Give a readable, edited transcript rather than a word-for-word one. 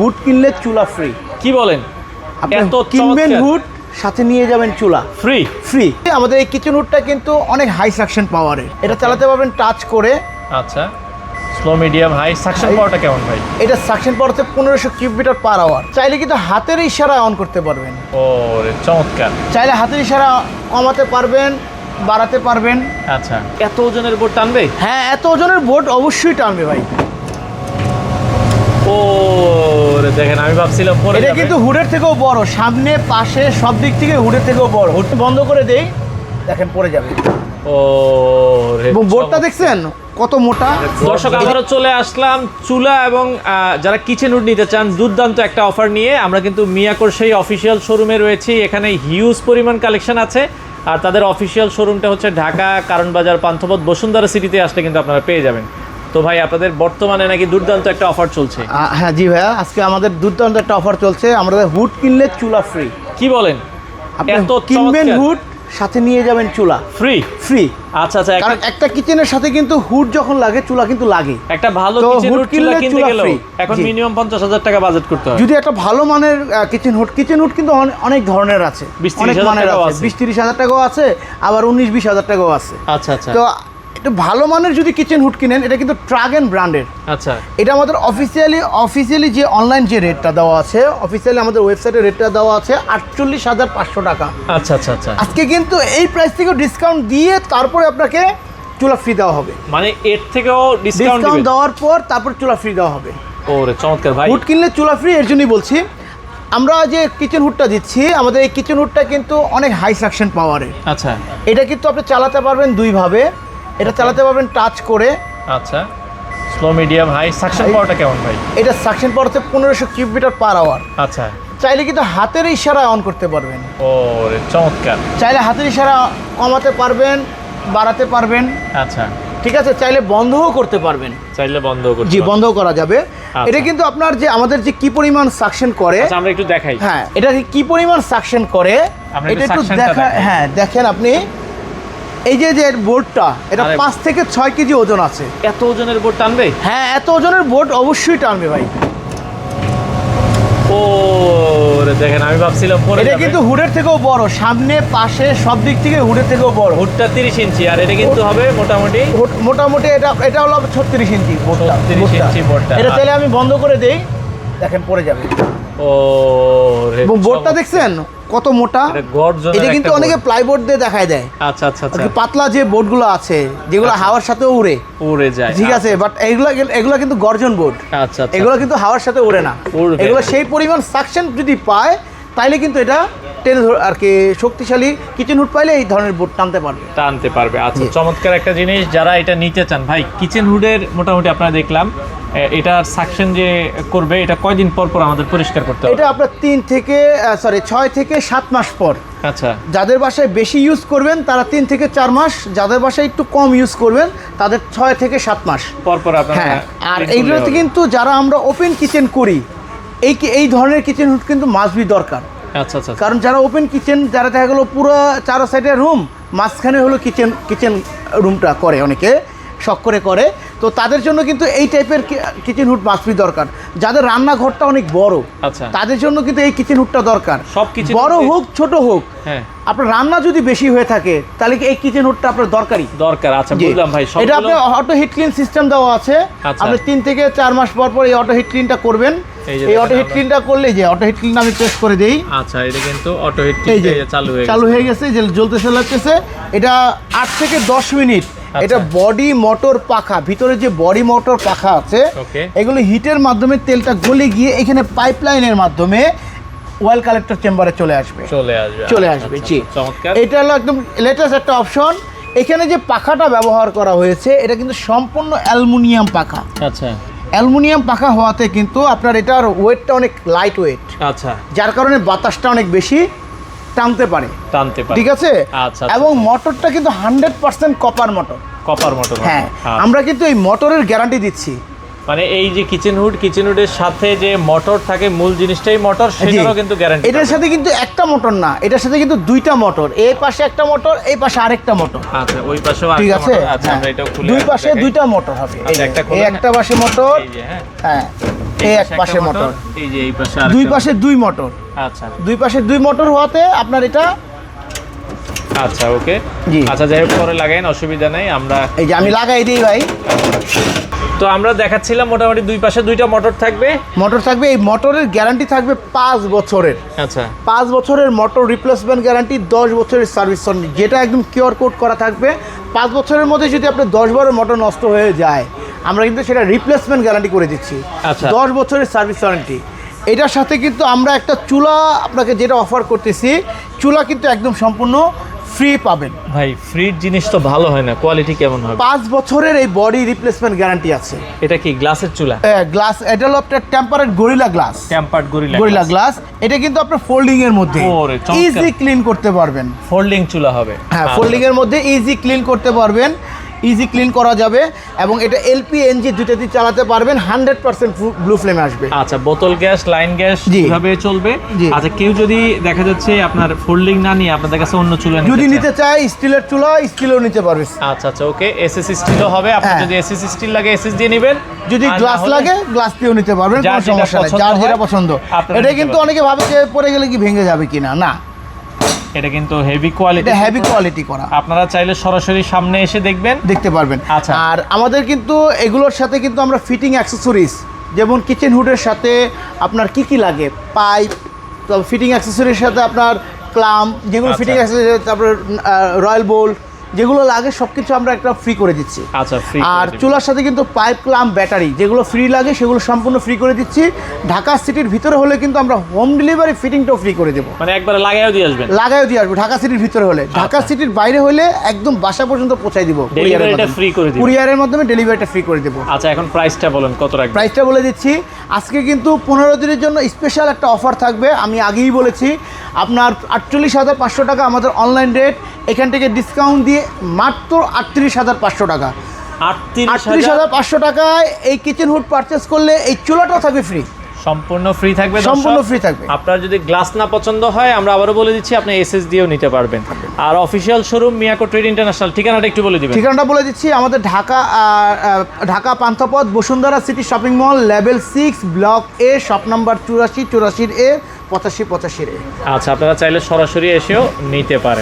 Hood কিনলে চুলা free. কি বলেন? আপনি এত কিনবেন হুড, সাথে নিয়ে যাবেন চুলা ফ্রি। ফ্রি। আমাদের এই কিচেন হুডটা কিন্তু অনেক হাই সাকশন পাওয়ারের, এটা চালাতে পারবেন টাচ করে। আচ্ছা, স্লো মিডিয়াম হাই সাকশন পাওয়ারটা কেমন ভাই? এটা সাকশন পাওয়ার হচ্ছে 1500 কিউব মিটার পার আওয়ার। চাইলে কিন্তু হাতের ইশারায় অন করতে পারবেন। ও রে চমৎকার। চাইলে হাতের ইশারা কমাতে পারবেন, বাড়াতে পারবেন। আচ্ছা, এত ওজনের বোর্ড টানবে? হ্যাঁ, এত ওজনের বোর্ড অবশ্যই টানবে ভাই। ও রে দেখেন, আমি ভাবছিলাম পরে এটা কিন্তু হুডের থেকেও বড়, সামনে পাশে সব দিক থেকে হুডের থেকেও বড়। হুডটা বন্ধ করে দেই, দেখেন পড়ে যাবে। ও রে, এবং বোর্ডটা দেখছেন কত মোটা। দর্শক, আমরা চলে আসলাম চুলা এবং যারা কিচেন হুড নিতে চান দুর্দান্ত একটা অফার নিয়ে। আমরা কিন্তু মিয়াকোর সেই অফিসিয়াল শোরুমে রয়েছি। এখানে হিউজ পরিমাণ কালেকশন আছে। আর তাদের অফিসিয়াল শোরুমটা হচ্ছে ঢাকা কারণ বাজার পান্থপথ বসুন্ধরা সিটিতে আসলে কিন্তু আপনারা পেয়ে যাবেন। তো ভাই, আপনাদের বর্তমানে নাকি দুর্দান্ত একটা অফার চলছে? হ্যাঁ জি ভাইয়া, আজকে আমাদের দুর্দান্ত একটা অফার চলছে। আমাদের হুড কিনলে চুলা ফ্রি। কি বলেন? আপনি এত কিনবেন হুড, সাথে নিয়ে যাবেন চুলা ফ্রি ফ্রি। আচ্ছা আচ্ছা, কারণ একটা কিচেনের সাথে কিন্তু হুড যখন লাগে, চুলা কিন্তু লাগে। একটা ভালো তো কিচেন হুড হুড চুলা কিনলে কিনতে চুলা গেলেও ফ্রি। এখন জি। মিনিমাম 50,000 টাকা বাজেট করতে হয়। যদি একটা ভালো মানের কিচেন হুড কিন্তু অনেক ধরনের আছে, 20-30 অনেক হাজার মানের টাকাও আছে। আছে। 20-30 হাজার টাকাও আছে, আবার 19-20 হাজার টাকাও আছে। আচ্ছা আচ্ছা তো একটু ভালো মানের যদি কিচেন হুড কিনেন, এটা কিন্তু ট্রাগেন ব্র্যান্ডের। আচ্ছা, এটা আমাদের অফিসিয়ালি যে অনলাইন যে রেটটা দেওয়া আছে, অফিসিয়ালি আমাদের ওয়েবসাইটে রেটটা দেওয়া আছে 48,500 টাকা। আচ্ছা আচ্ছা আচ্ছা, আজকে কিন্তু এই প্রাইস থেকেও ডিসকাউন্ট দিয়ে তারপরে আপনাকে চুলা ফ্রি দেওয়া হবে। মানে এর থেকেও ডিসকাউন্ট ডিসকাউন্ট দেওয়ার পর তারপর চুলা ফ্রি দেওয়া হবে। ওরে চমৎকার ভাই। হুড কিনলে চুলা ফ্রি, এর জন্যই বলছি। আমরা যে কিচেন হুডটা দিচ্ছি, আমাদের এই কিচেন হুডটা কিন্তু অনেক হাই সাকশন পাওয়ারের। আচ্ছা এটা কিন্তু আপনি চালাতে পারবেন দুইভাবে। এটা চালাতে পারবেন টাচ করে। আচ্ছা, স্লো মিডিয়াম হাই সাকশন পাওয়ারটা কেমন ভাই? এটা সাকশন পাওয়ার হচ্ছে 1500 কিউব মিটার পার আওয়ার। আচ্ছা, চাইলে কিন্তু হাতের ইশারায় অন করতে পারবেন। ওরে চমৎকার। চাইলে হাতের ইশারা কমাতে পারবেন, বাড়াতে পারবেন। আচ্ছা, ঠিক আছে, চাইলে বন্ধও করতে পারবেন। চাইলে বন্ধ করতে জি, পারবেন। বন্ধ করা যাবে। এটা কিন্তু আপনার যে আমাদের যে কি পরিমাণ সাকশন করে, আচ্ছা, আমরা একটু দেখাই। হ্যাঁ, এটা কি পরিমাণ সাকশন করে আমরা এটা একটু একটু suctionটা দেখা। দেখাই। হ্যাঁ, দেখেন আপনি এই যে বোর্ডটা, এটা আরে 5 থেকে 6 কেজি ওজন আছে। এত ওজনের বোর্ড টানবে? হ্যাঁ, এত ওজনের বোর্ড অবশ্যই টানবে ভাই। ওরে দেখেন, আমি ভাবছিলাম পরে এটা কিন্তু হুডের থেকেও বড়, সামনে পাশে সব দিক থেকে হুডের থেকেও বড়। হুডটা 30 ইঞ্চি আর এটা কিন্তু হবে মোটামুটি মোটামুটি এটা হলো 36 ইঞ্চি বোর্ডটা। 36 ইঞ্চি বোর্ডটা। এটা চাইলে আমি বন্ধ করে দেই, দেখেন পড়ে যাবে। ওরে এবং বোর্ডটা দেখছেন কত মোটা। এটা গর্জনের এটা কিন্তু একটা অনেকে board। প্লাইবোর্ড দিয়ে দেখায় দেয়। আচ্ছা আচ্ছা আচ্ছা, আর কি পাতলা যে বোর্ডগুলো আছে, যেগুলো আচ্ছা। হাওয়ার সাথে উড়ে, উড়ে যায়। ঠিক আছে, বাট এগুলো কিন্তু গর্জন বোর্ড। আচ্ছা আচ্ছা, এগুলো কিন্তু হাওয়ার সাথে উড়ে না। উড়বে এগুলো না। সেই পরিমাণ সাকশন যদি পায়, তাইলে কিন্তু এটা টেনে আর কি শক্তিশালী কিচেন হুড পাইলে এই ধরনের বোর্ড টানতে পারবে। টানতে পারবে। আচ্ছা, জি। চমৎকার একটা জিনিস। যারা এটা নিতে চান ভাই, কিচেন হুডের মোটামুটি আপনারা দেখলাম এটার সাকশন যে করবে, এটা কয়দিন পর পর আমাদের পরিষ্কার করতে হবে? এটা আপনার 6 থেকে 7 মাস পর। আচ্ছা, যাদের বাসায় বেশি ইউজ করবেন তারা 3 থেকে 4 মাস, যাদের বাসায় একটু কম ইউজ করবেন তাদের 6 থেকে 7 মাস পর পর আপনারা হ্যাঁ। আর clean করলে এইগুলোতে হবে। কিন্তু যারা আমরা ওপেন কিচেন করি, এই ধরনের কিচেন হুড কিন্তু মাস্ট বি দরকার। আচ্ছা আচ্ছা, কারণ যারা ওপেন কিচেন, যারা দেখা গেলো পুরো 4 সাইডের রুম, মাঝখানে হলো কিচেন রুমটা করে, অনেকে শখ করে, তো তাদের জন্য কিন্তু এই টাইপের কিচেন হুড মাস্ট বি দরকার। যাদের রান্নাঘরটা অনেক বড়, আচ্ছা, তাদের জন্য কিন্তু এই কিচেন হুডটা দরকার। সব kitchen বড় হুডে- হোক ছোট হোক, হ্যাঁ আপনার রান্না যদি বেশি হয়ে থাকে তাহলে কি এই কিচেন হুডটা আপনার দরকারি। দরকার। আচ্ছা, জি। বুঝলাম ভাই। এটা সবগুলো আপনার অটো হিট ক্লিন সিস্টেম দেওয়া আছে। আচ্ছা। আপনি 3 থেকে 4 মাস পর পর এই অটো হিট ক্লিনটা করবেন। এই যে এই দেখেন অটো হিট আমরা- ক্লিনটা করলে, যে অটো হিট ক্লিন আমি প্রেস করে দেই, আচ্ছা, এটা কিন্তু অটো হিট এই যে চালু হয়ে গেছে। যে জ্বলতেছে লাগতেছে। এটা 8 থেকে 10 মিনিট। আচ্ছা। এটা বডি মোটর পাখা, ভিতরে যে বডি মোটর পাখা আছে, ওকে। এগুলো হিটের মাধ্যমে তেলটা গলে গিয়ে এখানে পাইপলাইনের মাধ্যমে অয়েল কালেক্টর চেম্বারে চলে আসবে। চলে আসবে, আচ্ছা, জি। চমৎকার। এটা হলো একদম লেটেস্ট একটা অপশন। এখানে যে পাখাটা ব্যবহার করা হয়েছে, এটা কিন্তু সম্পূর্ণ অ্যালুমিনিয়াম পাখা। আচ্ছা অ্যালুমিনিয়াম পাখা হওয়াতে কিন্তু আপনার এটার ওয়েটটা অনেক লাইট ওয়েট, আচ্ছা, যার কারণে বাতাসটা অনেক বেশি টানতে পারে। ঠিক ঠিক আছে। আচ্ছা, এবং মোটরটা কিন্তু 100% কপার মোটর। Copper motor. হ্যাঁ, আমরা কিন্তু এই মোটরের গ্যারান্টি দিচ্ছি। মানে এই যে কিচেন হুডের সাথে যে মোটর থাকে, মূল জিনিসটাই মোটর, সেটারও কিন্তু গ্যারান্টি। এটার সাথে কিন্তু একটা মোটর না, এটার সাথে কিন্তু 2টা মোটর, এই পাশে একটা মোটর, এই পাশে আরেকটা মোটর। আচ্ছা, ওই পাশেও ঠিক আরেকটা আছে। মোটর। আচ্ছা, আমরা এটাও খুলে দুই পাশে দেখাই। 2টা মোটর হবে। আচ্ছা, একটা এই একটা পাশে মোটর। এই যে, হ্যাঁ। হ্যাঁ, এই এক পাশে মোটর, এই যে এই পাশে দুই পাশে দুই মোটর। আচ্ছা দুই পাশে দুই মোটর হওয়াতে আপনার এটা আচ্ছা ওকে জি। আচ্ছা যাই হোক পরে লাগাইন, অসুবিধা নেই। আমরা এই যে আমি লাগাই দিই ভাই। তো আমরা দেখাচ্ছিলাম মোটামুটি দুই পাশে দুইটা মোটর থাকবে। মোটর থাকবে, এই মোটরের গ্যারান্টি থাকবে 5 বছরের। আচ্ছা 5 বছরের মোটর রিপ্লেসমেন্ট গ্যারান্টি, 10 বছরের সার্ভিস ওয়ারেন্টি, যেটা একদম কিউআর কোড করা থাকবে। 5 বছরের মধ্যে যদি আপনার 10 বারের মোটর নষ্ট হয়ে যায়, আমরা কিন্তু সেটা রিপ্লেসমেন্ট গ্যারান্টি করে দিচ্ছি। আচ্ছা। 10 বছরের সার্ভিস ওয়ারেন্টি। এটার সাথে কিন্তু আমরা একটা চুলা আপনাকে যেটা অফার করতেছি, চুলা কিন্তু একদম সম্পূর্ণ ফ্রি পাবেন। ভাই ফ্রির জিনিস তো ভালো হয় না, কোয়ালিটি কেমন হবে? 5 বছরের এই বডি রিপ্লেসমেন্ট গ্যারান্টি আছে। এটা কি গ্লাসের চুলা? গ্লাস, এটা হলো আপনার tempered gorilla glass. Tempered gorilla glass. এটা কিন্তু আপনার ফোল্ডিং এর মধ্যে ওরে, চমৎকার। ইজি ক্লিন করতে পারবেন। ফোল্ডিং চুলা হবে। হ্যাঁ, ফোল্ডিং এর মধ্যে ইজি ক্লিন করতে পারবেন, ইজি ক্লিন করা যাবে। এবং এটা এলপি এনজি দুটোতেই চালাতে পারবেন, 100% ব্লু ফ্লেম আসবে। আচ্ছা বোতল গ্যাস, লাইন গ্যাস জি। কিভাবে চলবে? জি। আচ্ছা কেউ যদি দেখা যাচ্ছে আপনার ফোল্ডিং না নিয়ে আপনাদের কাছে অন্য চুলা যদি চায়? নিতে চাই স্টিলের চুলা, স্টিলও নিতে পারবে। আচ্ছা আচ্ছা ওকে, এসএস স্টিলও হবে। আপনি হ্যাঁ। যদি এসএস স্টিল লাগে এসএস দিয়ে নেবেন, যদি আর না গ্লাস হলে- লাগে গ্লাস দিয়েও নিতে পারবেন, যার কোনো যেটা সমস্যা নেই। পছন্দ যার যেটা হয়, পছন্দ। আপনারা এটা নিতে কিন্তু পারবেন। অনেকে ভাবে যে পড়ে গেলে কি ভেঙে যাবে কিনা, না, এটা কিন্তু হেভি কোয়ালিটি। এটা হেভি কোয়ালিটি করা। আপনারা চাইলে সরাসরি সামনে এসে দেখবেন, দেখতে পারবেন। আচ্ছা। আর আমাদের কিন্তু এগুলোর সাথে কিন্তু আমরা ফিটিং অ্যাক্সেসরিজ, যেমন কিচেন হুডের সাথে আপনার কি কি লাগে, পাইপ, তো ফিটিং অ্যাক্সেসরির সাথে আপনার ক্লাম, যেগুলো আচ্ছা। ফিটিং অ্যাক্সেসরি, তারপরে রয়্যাল বোল্ট, যেগুলো লাগে সব কিছু আমরা একটা ফ্রি করে দিচ্ছি। আচ্ছা ফ্রি। আর চুলার সাথে কিন্তু পাইপ, ক্লাম, ব্যাটারি যেগুলো ফ্রি লাগে সেগুলো সম্পূর্ণ ফ্রি করে দিচ্ছি। ঢাকা সিটির ভিতরে হলে কিন্তু আমরা হোম ডেলিভারি ফিটিংটাও ফ্রি করে দেবো, মানে একবারে লাগাইও দিয়ে আসবেন। লাগাইও দিয়ে আসবো। ঢাকা সিটির ভিতরে হলে, ঢাকা সিটির বাইরে হলে একদম বাসা পর্যন্ত পৌঁছাই দিব। ডেলিভারিটা ফ্রি করে দিবেন। কুরিয়ারের মাধ্যমে ডেলিভারিটা ফ্রি করে দেবো। আচ্ছা এখন প্রাইসটা বলেন কত রাখবেন? প্রাইসটা বলে দিচ্ছি, আজকে কিন্তু 15 দিনের জন্য স্পেশাল একটা অফার থাকবে। আমি আগেই বলেছি, আপনার 48,500 টাকা আমাদের অনলাইন রেট, এখান থেকে ডিসকাউন্ট দিয়ে মাত্র 38,500 টাকা। 38,500 টাকায় এই কিচেন হুড পারচেস করলে এই চুলাটাও থাকবে ফ্রি, সম্পূর্ণ ফ্রি থাকবে। সম্পূর্ণ দর্শক, ফ্রি থাকবে। আপনার যদি গ্লাস না পছন্দ হয়, আমরা আবারও বলে দিচ্ছি, আপনি এসএস দিয়েও নিতে পারবেন। আর official showroom Miyako trade international, ঠিকানাটা একটু বলে দিবেন। ঠিকানাটা বলে দিচ্ছি, আমাদের Dhaka Panthapath Bashundhara city shopping mall, level 6, block A, shop number 84, 84A, 85, 85A। আচ্ছা আপনারা চাইলে সরাসরি এসেও নিতে পারেন।